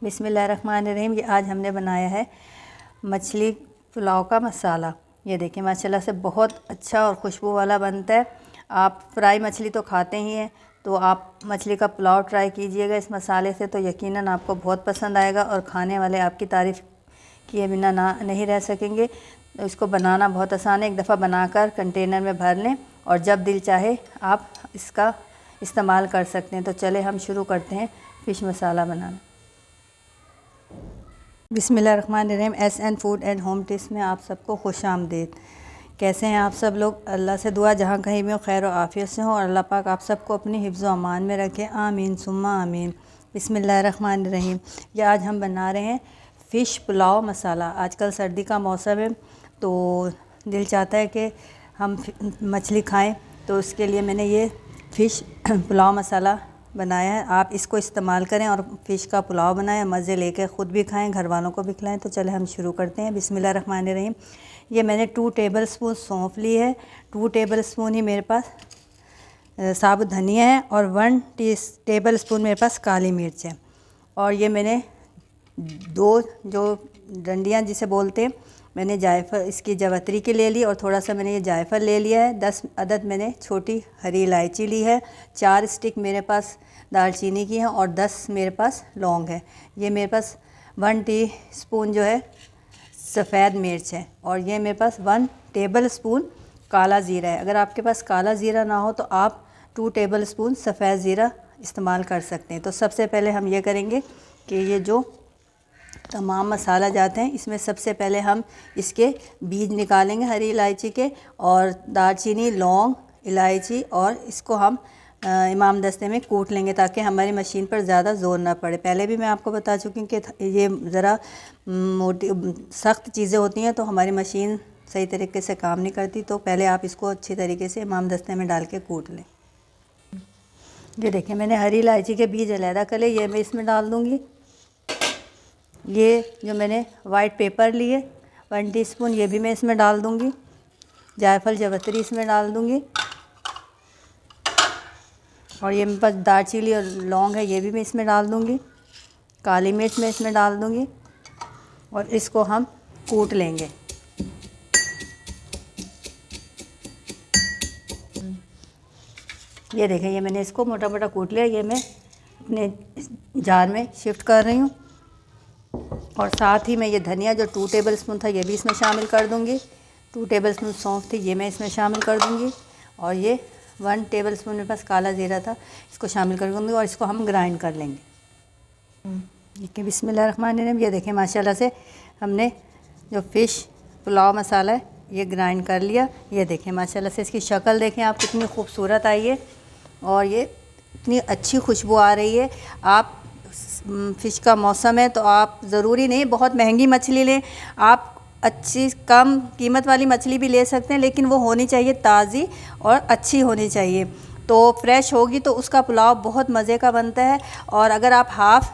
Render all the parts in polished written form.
बिस्मिल्लाहिर्रहमानिर्रहीम। ये आज हमने बनाया है मछली पुलाव का मसाला। ये देखिए माशाल्लाह से बहुत अच्छा और खुशबू वाला बनता है। आप फ्राई मछली तो खाते ही हैं, तो आप मछली का पुलाव ट्राई कीजिएगा इस मसाले से, तो यकीनन आपको बहुत पसंद आएगा और खाने वाले आपकी तारीफ़ किए बिना नहीं रह सकेंगे। तो इसको बनाना बहुत आसान है। एक दफ़ा बनाकर कंटेनर में भर लें और जब दिल चाहे आप इसका इस्तेमाल कर सकते हैं। तो चले हम शुरू करते हैं फ़िश मसाला बनाना। बिस्मिल्लाहिर्रहमानिर्रहीम। SN food and home tips में आप सबको खुश आमदीद। कैसे हैं आप सब लोग? अल्लाह से दुआ जहाँ कहीं भी हो खैर और आफ़ियत से हो और अल्लाह पाक आप सबको अपनी हिफ्ज़ व अमान में रखे, आमीन सुम्मा आमीन। बिस्मिल्लाहिर्रहमानिर्रहीम। ये आज हम बना रहे हैं फ़िश पुलाव मसाला। आजकल सर्दी का मौसम है तो दिल चाहता है कि हम मछली खाएं, तो उसके लिए मैंने ये फ़िश पुलाव मसाला बनाया है। आप इसको इस्तेमाल करें और फ़िश का पुलाव बनाएं, मज़े लेके ख़ुद भी खाएं, घर वालों को भी खिलाएं। तो चले हम शुरू करते हैं। बिस्मिल्लाहिर्रहमानिर्रहीम। ये मैंने 2 टेबल स्पून सौंफ ली है, 2 टेबल स्पून ही मेरे पास साबुत धनिया है और 1 टेबल स्पून मेरे पास काली मिर्च है। और ये मैंने 2 जो डंडियाँ जिसे बोलते हैं, मैंने जायफल इसकी जावित्री की ले ली और थोड़ा सा मैंने ये जायफल ले लिया है। 10 अदद मैंने छोटी हरी इलायची ली है। 4 स्टिक मेरे पास दालचीनी की है और 10 मेरे पास लौंग है। ये मेरे पास 1 टीस्पून जो है सफ़ेद मिर्च है और ये मेरे पास 1 टेबल स्पून काला ज़ीरा है। अगर आपके पास काला ज़ीरा ना हो तो आप 2 टेबल स्पून सफ़ेद ज़ीरा इस्तेमाल कर सकते हैं। तो सबसे पहले हम ये करेंगे कि ये जो तमाम मसाला जाते हैं इसमें सबसे पहले हम इसके बीज निकालेंगे हरी इलायची के, और दालचीनी, लौंग, इलायची, और इसको हम इमाम दस्ते में कूट लेंगे ताकि हमारी मशीन पर ज़्यादा ज़ोर ना पड़े। पहले भी मैं आपको बता चुकी हूँ कि ये ज़रा मोटी सख्त चीज़ें होती हैं तो हमारी मशीन सही तरीके से काम नहीं करती। तो पहले आप इसको अच्छी तरीके से इमाम दस्ते में डाल के कूट लें। ये देखिए मैंने हरी इलायची के बीज अलहदा कर लिए, ये मैं इसमें डाल दूँगी। ये जो मैंने वाइट पेपर लिए 1 टीस्पून, ये भी मैं इसमें डाल दूँगी। जायफल जावित्री इसमें डाल दूँगी और ये मेरे पास दालचीनी और लौंग है, ये भी मैं इसमें डाल दूँगी। काली मिर्च मैं इसमें डाल दूँगी और इसको हम कूट लेंगे। ये देखें ये मैंने इसको मोटा मोटा कूट लिया। ये मैं अपने जार में शिफ्ट कर रही हूँ और साथ ही मैं ये धनिया जो 2 टेबल स्पून था ये भी इसमें शामिल कर दूँगी। 2 टेबल स्पून सौंफ थी, ये मैं इसमें शामिल कर दूँगी और ये 1 टेबल स्पून मेरे पास काला ज़ीरा था, इसको शामिल कर दूँगी और इसको हम ग्राइंड कर लेंगे। ठीक है, बिस्मिल्लाहिर्रहमानिर्रहीम। ये देखें माशाल्लाह से हमने जो फ़िश पुलाव मसाला है ये ग्राइंड कर लिया। ये देखें माशाल्लाह से इसकी शक्ल देखें आप कितनी खूबसूरत आई है और ये इतनी अच्छी खुशबू आ रही है। आप फ़िश का मौसम है तो आप ज़रूरी नहीं बहुत महंगी मछली लें, आप अच्छी कम कीमत वाली मछली भी ले सकते हैं, लेकिन वो होनी चाहिए ताज़ी और अच्छी होनी चाहिए। तो फ्रेश होगी तो उसका पुलाव बहुत मज़े का बनता है। और अगर आप हाफ़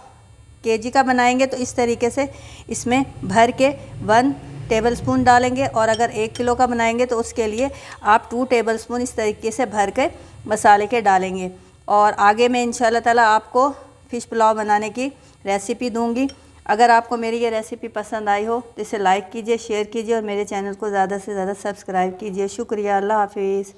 केजी का बनाएंगे तो इस तरीके से इसमें भर के 1 टेबल स्पून डालेंगे, और अगर 1 किलो का बनाएंगे तो उसके लिए आप 2 टेबल स्पून इस तरीके से भर के मसाले के डालेंगे। और आगे मैं इंशाल्लाह ताला आपको फ़िश पुलाव बनाने की रेसिपी दूंगी। अगर आपको मेरी ये रेसिपी पसंद आई हो तो इसे लाइक कीजिए, शेयर कीजिए और मेरे चैनल को ज़्यादा से ज़्यादा सब्सक्राइब कीजिए। शुक्रिया, अल्लाह हाफिज़।